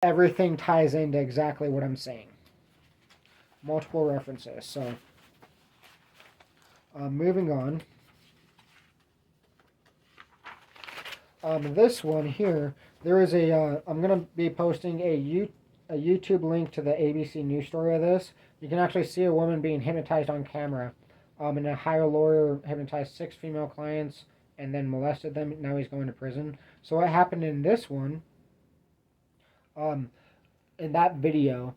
everything ties into exactly what I'm saying. Multiple references. So, moving on. This one here, there is a. I'm gonna be posting a YouTube link to the ABC News story of this. You can actually see a woman being hypnotized on camera. And a higher lawyer hypnotized 6 female clients and then molested them. Now he's going to prison. So what happened in this one? Um, in that video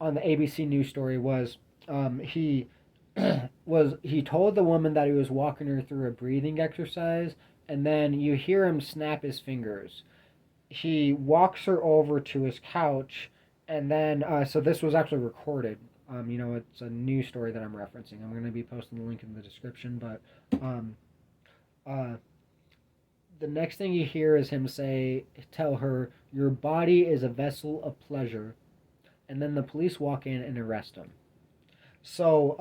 on the ABC News story was he he told the woman that he was walking her through a breathing exercise, and then you hear him snap his fingers. He walks her over to his couch, and then so this was actually recorded. It's a news story that I'm referencing. I'm going to be posting the link in the description, but uh, the next thing you hear is him tell her, "Your body is a vessel of pleasure," and then the police walk in and arrest him. So,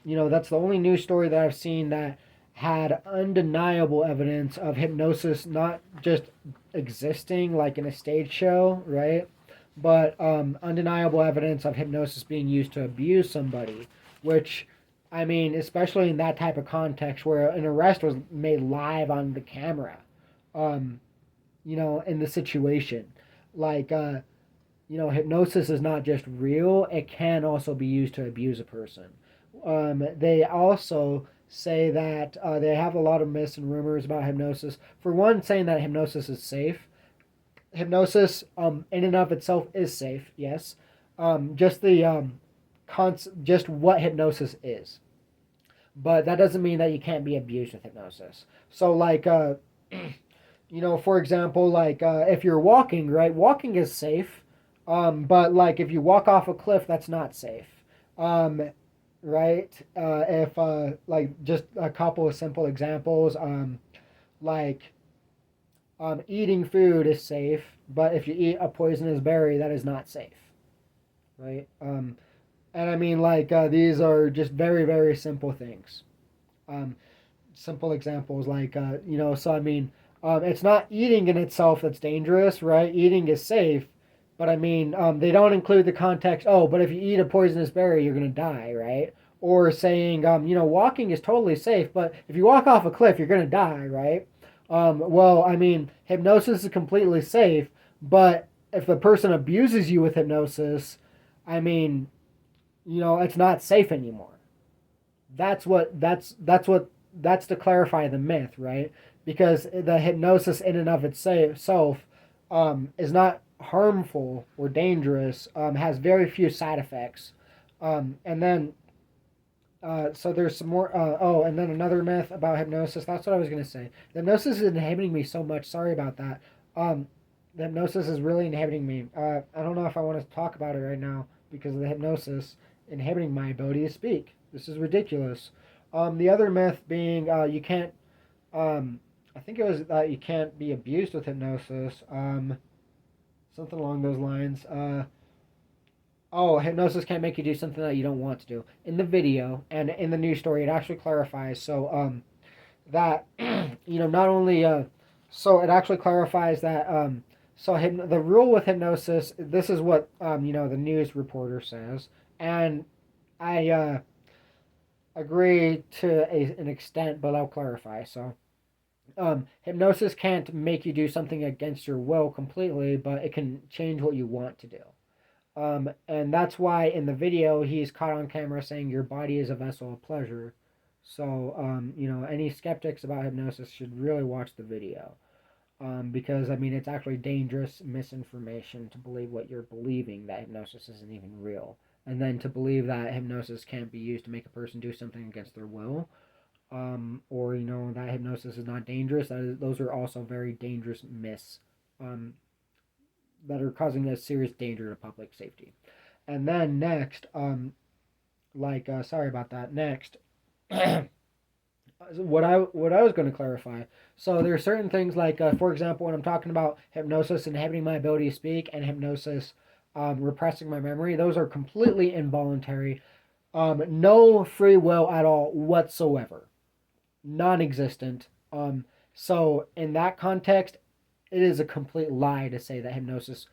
that's the only news story that I've seen that had undeniable evidence of hypnosis not just existing like in a stage show, right? But undeniable evidence of hypnosis being used to abuse somebody, which, I mean, especially in that type of context where an arrest was made live on the camera, um, in the situation. Like, hypnosis is not just real, it can also be used to abuse a person. They also say that they have a lot of myths and rumors about hypnosis. For one, saying that hypnosis is safe. Hypnosis, in and of itself, is safe, yes. Just the just what hypnosis is, but that doesn't mean that you can't be abused with hypnosis. So, like, for example, like if you're walking, right? Walking is safe, but like if you walk off a cliff, that's not safe, right? If like just a couple of simple examples, like eating food is safe, but if you eat a poisonous berry, that is not safe, right? And I mean, like these are just very very simple things. Um, Simple examples like so I mean it's not eating in itself that's dangerous, right? Eating is safe, but I mean they don't include the context, oh, but if you eat a poisonous berry you're going to die, right? Or saying walking is totally safe, but if you walk off a cliff you're going to die, right? Well, I mean, hypnosis is completely safe, but if the person abuses you with hypnosis, I mean, it's not safe anymore. That's to clarify the myth, right? Because the hypnosis in and of itself is not harmful or dangerous. Has very few side effects, and then so there's some more. And then another myth about hypnosis. That's what I was gonna say. The hypnosis is inhibiting me so much. Sorry about that. The hypnosis is really inhibiting me. I don't know if I want to talk about it right now because of the hypnosis inhibiting my ability to speak. This is ridiculous. The other myth being you can't. I think it was that you can't be abused with hypnosis. Something along those lines. Hypnosis can't make you do something that you don't want to do. In the video and in the news story, it actually clarifies. So that not only so it actually clarifies that the rule with hypnosis. This is what the news reporter says, and I agree to an extent, but I'll clarify. So, hypnosis can't make you do something against your will completely, but it can change what you want to do. And that's why in the video he's caught on camera saying your body is a vessel of pleasure. So, any skeptics about hypnosis should really watch the video. Because, I mean, it's actually dangerous misinformation to believe what you're believing, that hypnosis isn't even real. And then to believe that hypnosis can't be used to make a person do something against their will, or that hypnosis is not dangerous. Those are also very dangerous myths um, that are causing a serious danger to public safety. And then next, sorry about that. Next, what I was going to clarify. So there are certain things like, for example, when I'm talking about hypnosis inhibiting my ability to speak and hypnosis repressing my memory, those are completely involuntary. No free will at all whatsoever, non-existent. So in that context, it is a complete lie to say that hypnosis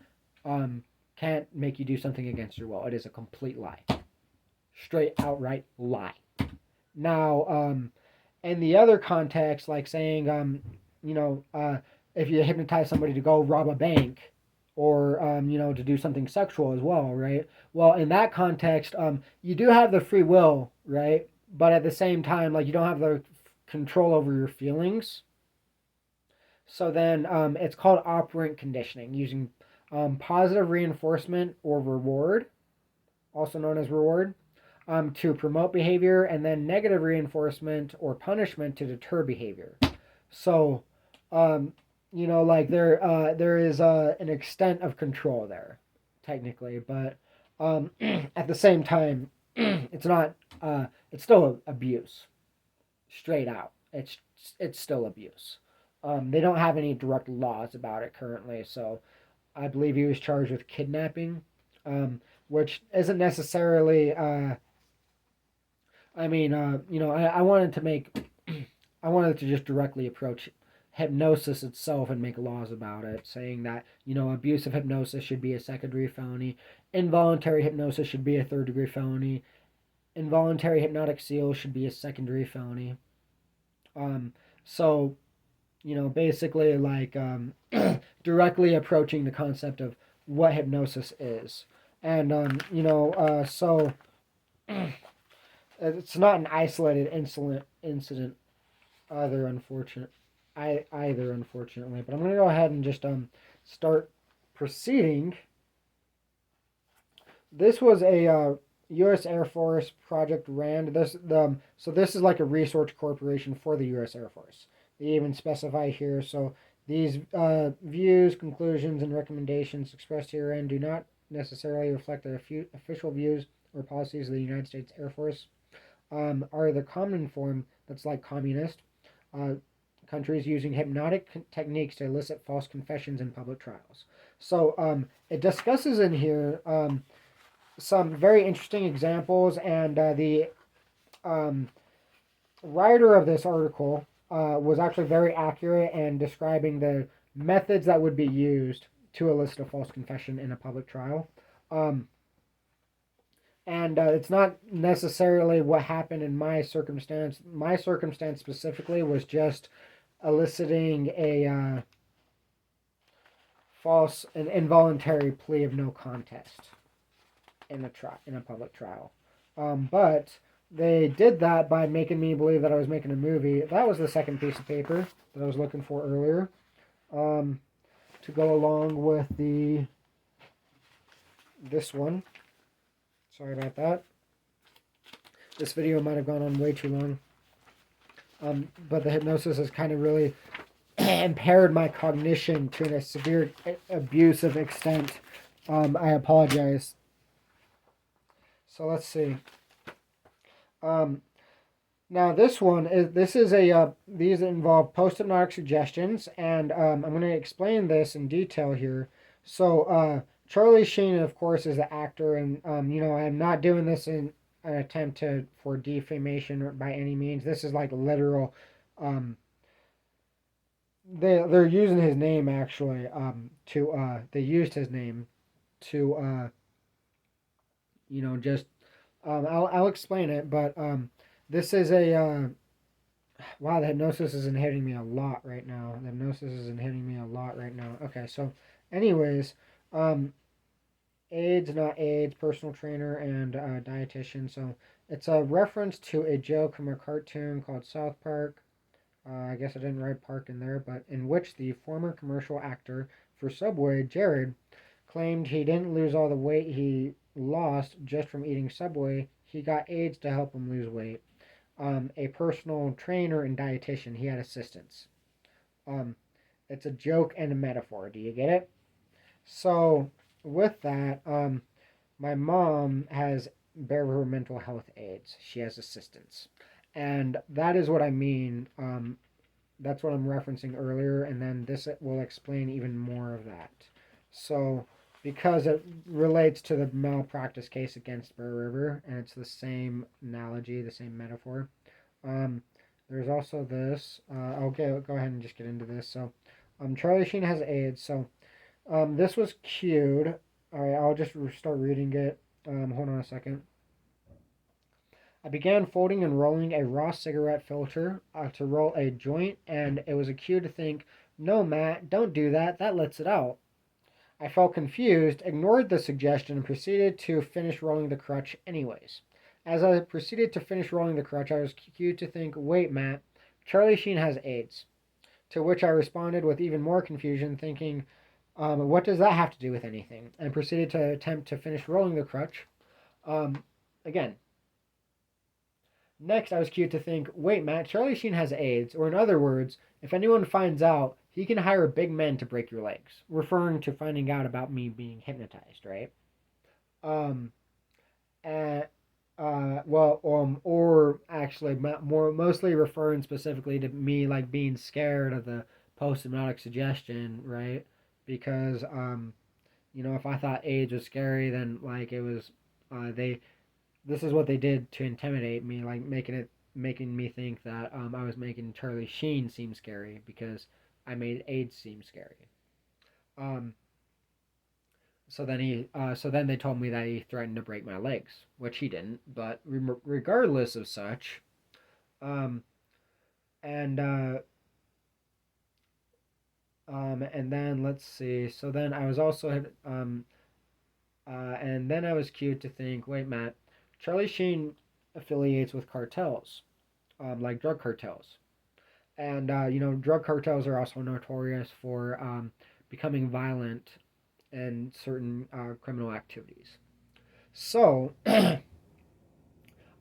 can't make you do something against your will. It is a complete lie. Straight outright lie. Now, in the other context, like saying, if you hypnotize somebody to go rob a bank, or to do something sexual as well, right? Well, in that context, you do have the free will, right? But at the same time, like, you don't have the control over your feelings. So then, it's called operant conditioning, using positive reinforcement or reward, also known as reward, to promote behavior, and then negative reinforcement or punishment to deter behavior. So, um, like there is an extent of control there, technically, but at the same time, it's not. It's still abuse, straight out. It's still abuse. They don't have any direct laws about it currently, so I believe he was charged with kidnapping, which isn't necessarily I wanted to make, I wanted to just directly approach hypnosis itself and make laws about it, saying that, abusive hypnosis should be a second-degree felony, involuntary hypnosis should be a third-degree felony, involuntary hypnotic seal should be a second-degree felony. So, basically, like, directly approaching the concept of what hypnosis is. And, so it's not an isolated incident either, unfortunately. But I'm gonna go ahead and just start proceeding. This was a U.S. Air Force Project RAND. So this is like a research corporation for the U.S. Air Force. They even specify here. So these views, conclusions, and recommendations expressed herein do not necessarily reflect the official views or policies of the United States Air Force. Are the common form that's like communist countries using hypnotic techniques to elicit false confessions in public trials. So it discusses in here some very interesting examples, and the writer of this article was actually very accurate in describing the methods that would be used to elicit a false confession in a public trial. And it's not necessarily what happened in my circumstance. My circumstance specifically was just eliciting a an involuntary plea of no contest in a public trial. But they did that by making me believe that I was making a movie. That was the second piece of paper that I was looking for earlier, to go along with this one. Sorry about that. This video might have gone on way too long. But the hypnosis has kind of really impaired my cognition to a severe abusive extent. I apologize. So let's see. Now this one is these involve post-hypnotic suggestions, and I'm going to explain this in detail here. So Charlie Sheen, of course, is the actor, and I'm not doing this in an attempt for defamation by any means. This is like literal. They're using his name actually. They used his name to just. I'll explain it, but this is a. Wow, the hypnosis isn't hitting me a lot right now. Okay, so, anyways, AIDS, not AIDS, personal trainer, and dietitian. So it's a reference to a joke from a cartoon called South Park. I guess I didn't write Park in there, but in which the former commercial actor for Subway, Jared, claimed he didn't lose all the weight he lost just from eating Subway. He got AIDS to help him lose weight. A personal trainer and dietitian. He had assistants. It's a joke and a metaphor. Do you get it? So with that, my mom has bare her mental health aides. She has assistants, and that is what I mean. That's what I'm referencing earlier, and then this will explain even more of that. So, because it relates to the malpractice case against Bear River, and it's the same analogy, the same metaphor. There's also this. Okay, go ahead and just get into this. So, Charlie Sheen has AIDS. So, this was cued All right, I'll just start reading it. Hold on a second. I began folding and rolling a raw cigarette filter to roll a joint, and it was a cue to think, no, Matt, don't do that. That lets it out. I felt confused, ignored the suggestion, and proceeded to finish rolling the crutch anyways. As I proceeded to finish rolling the crutch, I was cued to think, wait, Matt, Charlie Sheen has AIDS. To which I responded with even more confusion, thinking, what does that have to do with anything? And proceeded to attempt to finish rolling the crutch. Again, next, I was cued to think, wait, Matt, Charlie Sheen has AIDS, or in other words, if anyone finds out, he can hire big men to break your legs, referring to finding out about me being hypnotized, right? Um, and, or actually, more mostly referring specifically to me like being scared of the post-hypnotic suggestion, right? Because if I thought AIDS was scary, then like it was, they this is what they did to intimidate me, like making me think that I was making Charlie Sheen seem scary because I made AIDS seem scary. Um, so then they told me that he threatened to break my legs, which he didn't. But regardless of such, um, and and then let's see. So then I was also and then I was cued to think, wait, Matt, Charlie Sheen affiliates with cartels, like drug cartels. And drug cartels are also notorious for becoming violent in certain criminal activities. So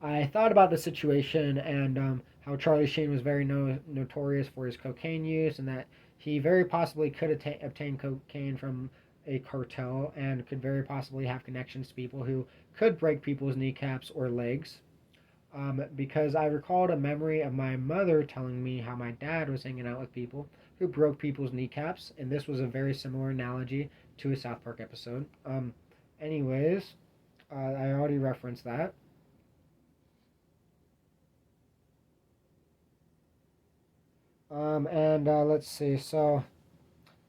I thought about the situation and how Charlie Sheen was very notorious for his cocaine use, and that he very possibly could obtain cocaine from a cartel and could very possibly have connections to people who could break people's kneecaps or legs. Because I recalled a memory of my mother telling me how my dad was hanging out with people who broke people's kneecaps, and this was a very similar analogy to a South Park episode. Anyways, I already referenced that. And let's see. So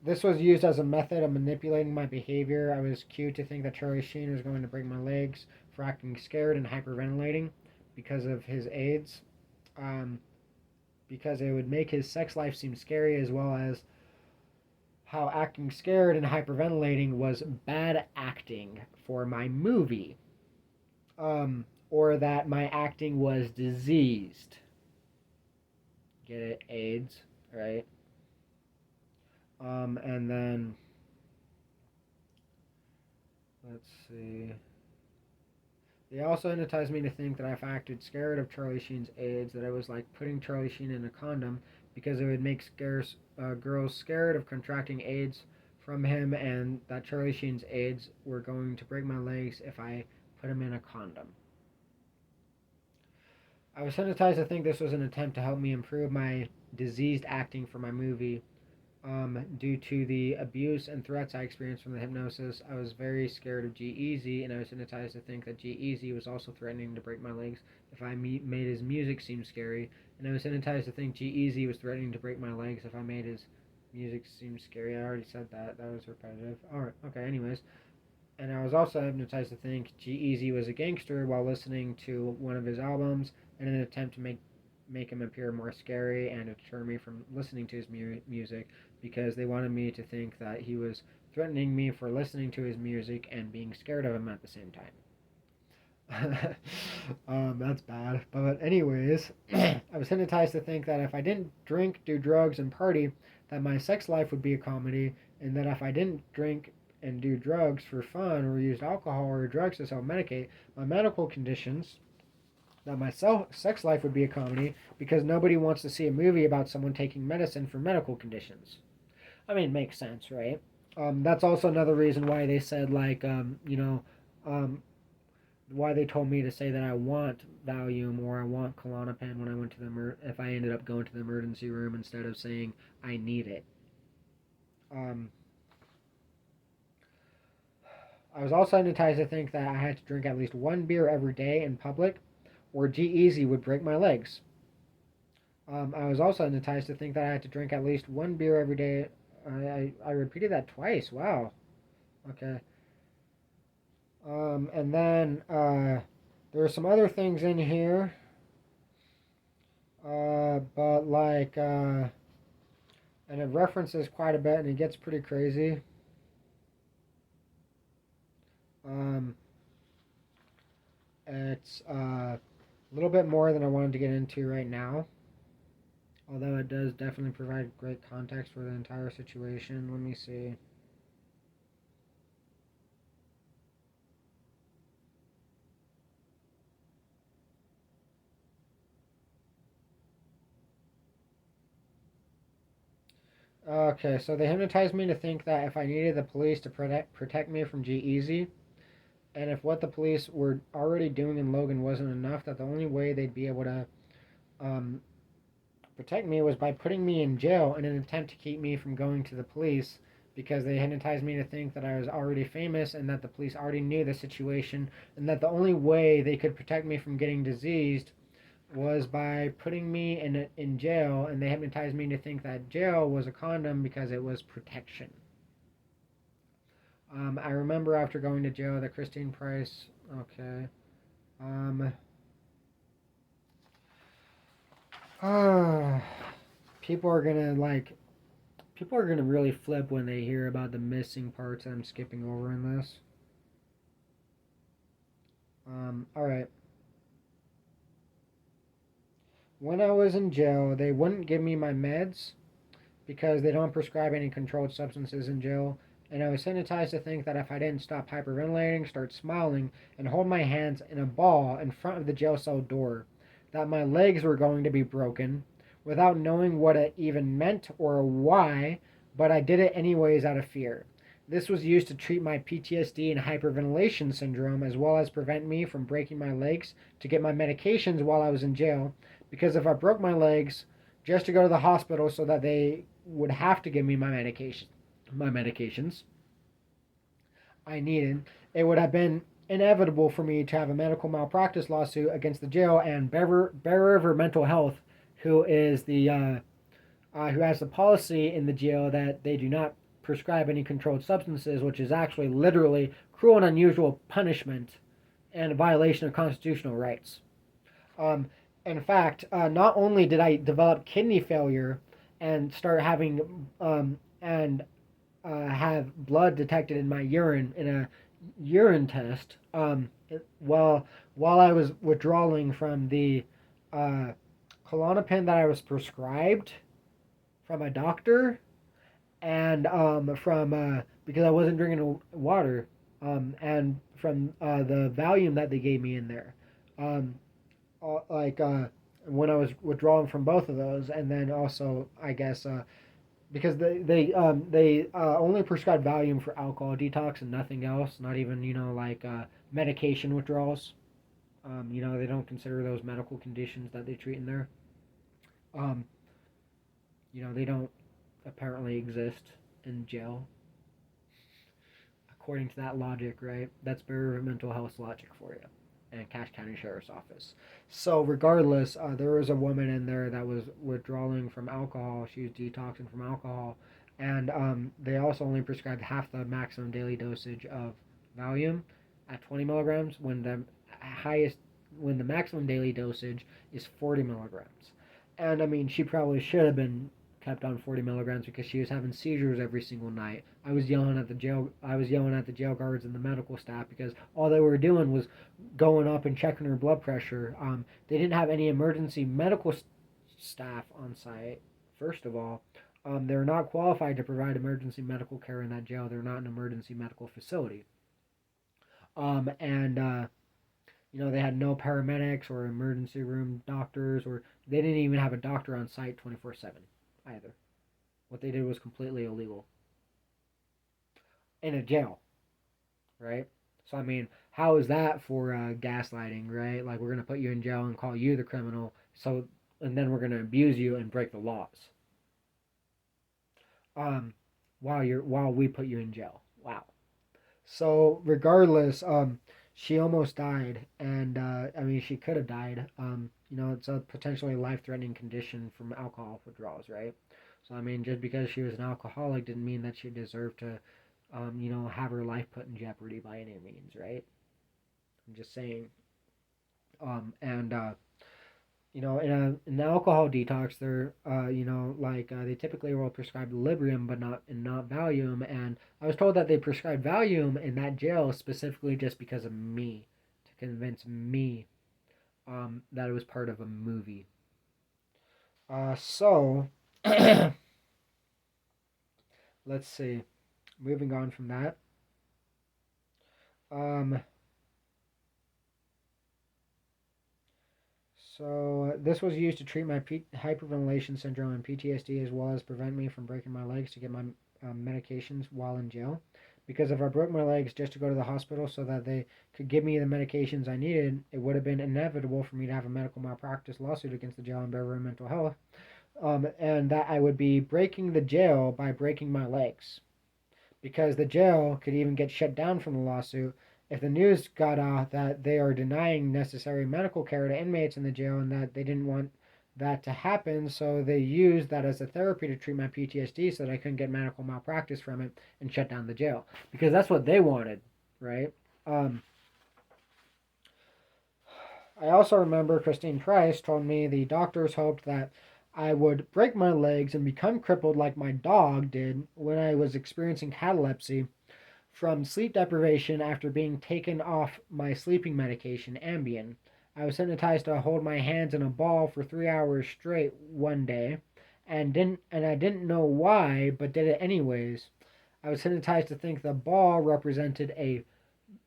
this was used as a method of manipulating my behavior. I was cued to think that Charlie Sheen was going to break my legs for acting scared and hyperventilating because of his AIDS. Um, because it would make his sex life seem scary, as well as how acting scared and hyperventilating was bad acting for my movie. Or that my acting was diseased. Get it? AIDS, right? And then let's see. They also hypnotized me to think that if I acted scared of Charlie Sheen's AIDS, that it was like putting Charlie Sheen in a condom because it would make girls scared of contracting AIDS from him, and that Charlie Sheen's AIDS were going to break my legs if I put him in a condom. I was hypnotized to think this was an attempt to help me improve my diseased acting for my movie. Due to the abuse and threats I experienced from the hypnosis, I was very scared of G-Eazy, and I was hypnotized to think that G-Eazy was also threatening to break my legs if I made his music seem scary, and I was hypnotized to think G-Eazy was threatening to break my legs if I made his music seem scary. I already said that. That was repetitive. Alright, okay, anyways. And I was also hypnotized to think G-Eazy was a gangster while listening to one of his albums in an attempt to make him appear more scary and deter me from listening to his music because they wanted me to think that he was threatening me for listening to his music and being scared of him at the same time. That's bad. But anyways, I was hypnotized to think that if I didn't drink, do drugs, and party, that my sex life would be a comedy, and that if I didn't drink and do drugs for fun or used alcohol or drugs to self-medicate my medical conditions, that my sex life would be a comedy because nobody wants to see a movie about someone taking medicine for medical conditions. I mean, it makes sense, right? That's also another reason why they said, like, um, why they told me to say that I want Valium or I want Klonopin when I went to if I ended up going to the emergency room instead of saying I need it. Um, I was also hypnotized to think that I had to drink at least one beer every day in public, or G-Eazy would break my legs. I was also hypnotized to think that I had to drink at least one beer every day. I repeated that twice. Wow. Okay. And then there are some other things in here, but and it references quite a bit, and it gets pretty crazy. Um, it's a little bit more than I wanted to get into right now, although it does definitely provide great context for the entire situation. Let me see. Okay, so they hypnotized me to think that if I needed the police to protect me from G-Eazy, and if what the police were already doing in Logan wasn't enough, that the only way they'd be able to um, protect me was by putting me in jail in an attempt to keep me from going to the police, because they hypnotized me to think that I was already famous and that the police already knew the situation, and that the only way they could protect me from getting diseased was by putting me in jail, and they hypnotized me to think that jail was a condom because it was protection. I remember after going to jail that Christine Price. Okay. Um. Uh, people are gonna like. People are gonna really flip when they hear about the missing parts I'm skipping over in this. All right. When I was in jail, they wouldn't give me my meds because they don't prescribe any controlled substances in jail. And I was hypnotized to think that if I didn't stop hyperventilating, start smiling, and hold my hands in a ball in front of the jail cell door, that my legs were going to be broken without knowing what it even meant or why, but I did it anyways out of fear. This was used to treat my PTSD and hyperventilation syndrome, as well as prevent me from breaking my legs to get my medications while I was in jail. Because if I broke my legs just to go to the hospital so that they would have to give me my medications I needed, it would have been inevitable for me to have a medical malpractice lawsuit against the jail and Bear River Mental Health, who is who has the policy in the jail that they do not prescribe any controlled substances, which is actually literally cruel and unusual punishment and a violation of constitutional rights. Um, in fact, not only did I develop kidney failure and start having and have blood detected in my urine in a urine test, while I was withdrawing from the uh, Klonopin that I was prescribed from a doctor, and from because I wasn't drinking water, and from the Valium that they gave me in there. Um, like when I was withdrawing from both of those, and then also I guess because they only prescribe Valium for alcohol detox and nothing else, not even medication withdrawals. They don't consider those medical conditions that they treat in there. Um, they don't apparently exist in jail according to that logic, right? That's Bureau of Mental Health logic for you, and Cache County Sheriff's Office. So regardless, there was a woman in there that was withdrawing from alcohol. She was detoxing from alcohol, and they also only prescribed half the maximum daily dosage of Valium at 20 milligrams highest when the maximum daily dosage is 40 milligrams. And I mean, she probably should have been kept on 40 milligrams because she was having seizures every single night. I was yelling at the jail. I was yelling at the jail guards and the medical staff because all they were doing was going up and checking her blood pressure. They didn't have any emergency medical staff on site. First of all, they're not qualified to provide emergency medical care in that jail. They're not an emergency medical facility. And they had no paramedics or emergency room doctors, or they didn't even have a doctor on site 24/7 either. What they did was completely illegal in a jail, right? So I mean, how is that for gaslighting, right? Like we're gonna put you in jail and call you the criminal, so and then we're gonna abuse you and break the laws, um, while we put you in jail. Wow. So regardless, she almost died, and I mean she could have died. It's a potentially life-threatening condition from alcohol withdrawals, right? So I mean, just because she was an alcoholic didn't mean that she deserved to, have her life put in jeopardy by any means, right? I'm just saying. And in an alcohol detox, they're they typically will prescribe Librium, but not Valium. And I was told that they prescribed Valium in that jail specifically just because of me, to convince me that it was part of a movie. So let's see. Moving on from that. Um, So this was used to treat my hyperventilation syndrome and PTSD, as well as prevent me from breaking my legs to get my medications while in jail. Because if I broke my legs just to go to the hospital so that they could give me the medications I needed, it would have been inevitable for me to have a medical malpractice lawsuit against the jail and Bureau of Mental Health, and that I would be breaking the jail by breaking my legs, because the jail could even get shut down from the lawsuit if the news got out that they are denying necessary medical care to inmates in the jail, and that they didn't want that to happen, so they used that as a therapy to treat my PTSD so that I couldn't get medical malpractice from it and shut down the jail, because that's what they wanted, right? Um, I also remember Christine Price told me the doctors hoped that I would break my legs and become crippled like my dog did when I was experiencing catalepsy from sleep deprivation after being taken off my sleeping medication, Ambien. I was hypnotized to hold my hands in a ball for 3 hours straight one day, and I didn't know why, but did it anyways. I was hypnotized to think the ball represented a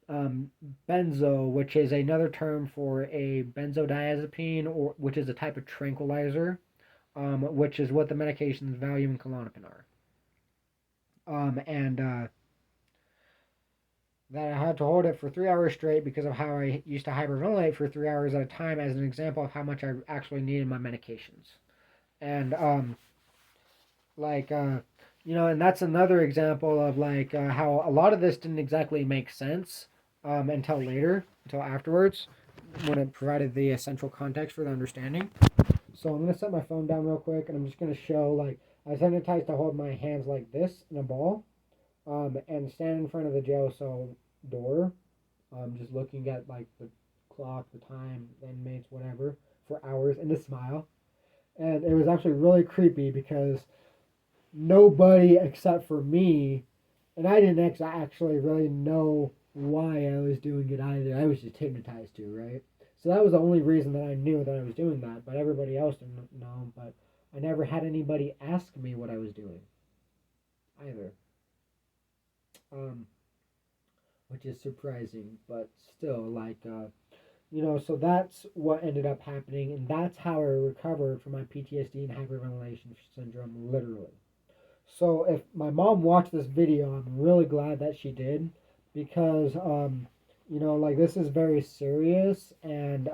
um, benzo, which is another term for a benzodiazepine, or which is a type of tranquilizer, which is what the medications Valium and Klonopin are. And That I had to hold it for 3 hours straight because of how I used to hyperventilate for 3 hours at a time, as an example of how much I actually needed my medications. And like and that's another example of how a lot of this didn't exactly make sense until later, until afterwards, when it provided the essential context for the understanding. So I'm gonna set my phone down real quick, and I'm just gonna show I was hypnotized to hold my hands like this in a ball, and stand in front of the jail cell door, just looking at the clock, the time, the inmates, whatever, for hours, and to smile. And it was actually really creepy because nobody except for me, and I didn't actually really know why I was doing it either. I was just hypnotized to, right? So that was the only reason that I knew that I was doing that, but everybody else didn't know. But I never had anybody ask me what I was doing either, um, which is surprising, but still, so that's what ended up happening, and that's how I recovered from my PTSD and hyperventilation syndrome, literally. So if my mom watched this video, I'm really glad that she did, because this is very serious, and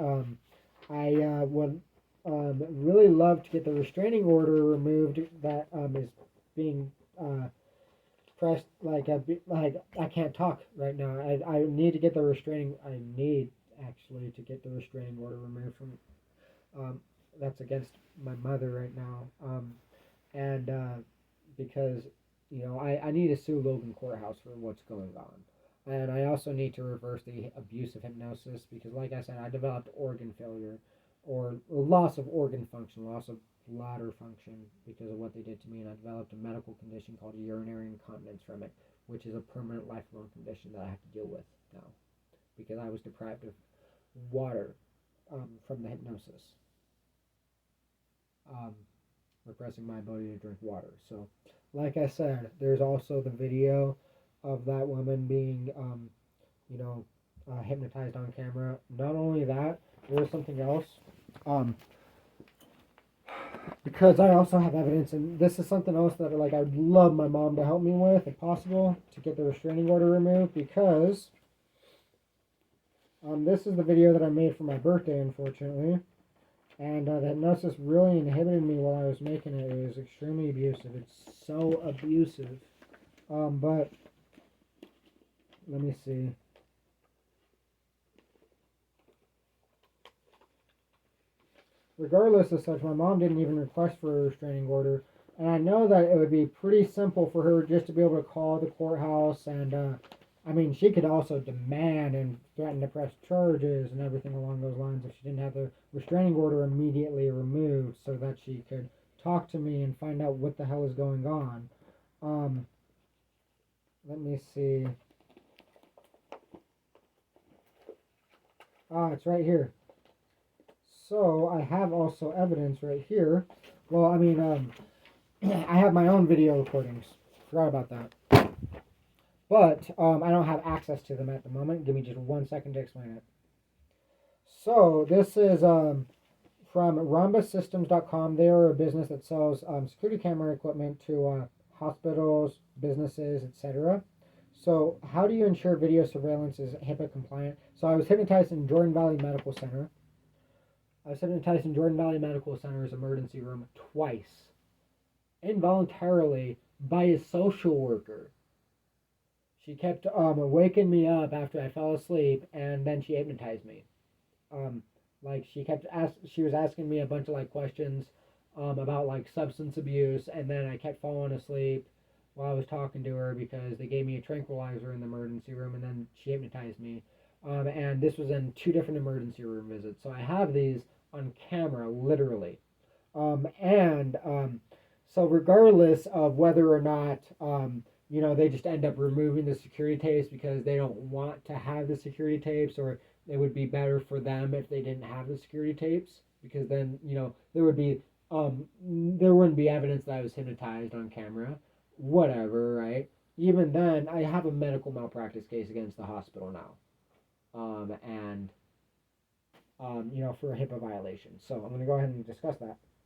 I would really love to get the restraining order removed that is being pressed. I can't talk right now. I need to get the restraining. I need actually to get the restraining order removed from. Um, that's against my mother right now. And Because I need to sue Logan Courthouse for what's going on, and I also need to reverse the abuse of hypnosis, because, like I said, I developed organ failure, or loss of organ function, loss of bladder function, because of what they did to me, and I developed a medical condition called urinary incontinence from it, which is a permanent lifelong condition that I have to deal with now, because I was deprived of water from the hypnosis. Um, Repressing my ability to drink water. So, like I said, there's also the video of that woman being, hypnotized on camera. Not only that, there was something else. Um, because I also have evidence, and this is something else that I'd love my mom to help me with, if possible, to get the restraining order removed, because this is the video that I made for my birthday, unfortunately. And the hypnosis really inhibited me while I was making it. It was extremely abusive. It's so abusive. But let me see. Regardless of such, my mom didn't even request for a restraining order. And I know that it would be pretty simple for her just to be able to call the courthouse and I mean, she could also demand and threaten to press charges and everything along those lines if she didn't have the restraining order immediately removed so that she could talk to me and find out what the hell is going on. Um, Let me see. Ah, it's right here. So I have also evidence right here. Well, I mean, I have my own video recordings. Forgot about that. But I don't have access to them at the moment. Give me just 1 second to explain it. So this is from rhombussystems.com. They are a business that sells security camera equipment to hospitals, businesses, etc. So how do you ensure video surveillance is HIPAA compliant? So I was hypnotized in Jordan Valley Medical Center. I was hypnotized in Jordan Valley Medical Center's emergency room twice, involuntarily, by a social worker. She kept waking me up after I fell asleep, and then she hypnotized me. Um, like she was asking me a bunch of like questions about like substance abuse, and then I kept falling asleep while I was talking to her because they gave me a tranquilizer in the emergency room, and then she hypnotized me. And this was in 2 different emergency room visits, so I have these on camera, literally. So regardless of whether or not they just end up removing the security tapes because they don't want to have the security tapes, or it would be better for them if they didn't have the security tapes, because then there wouldn't be evidence that I was hypnotized on camera. Whatever, right? Even then, I have a medical malpractice case against the hospital now, and for a HIPAA violation. So I'm going to go ahead and discuss that.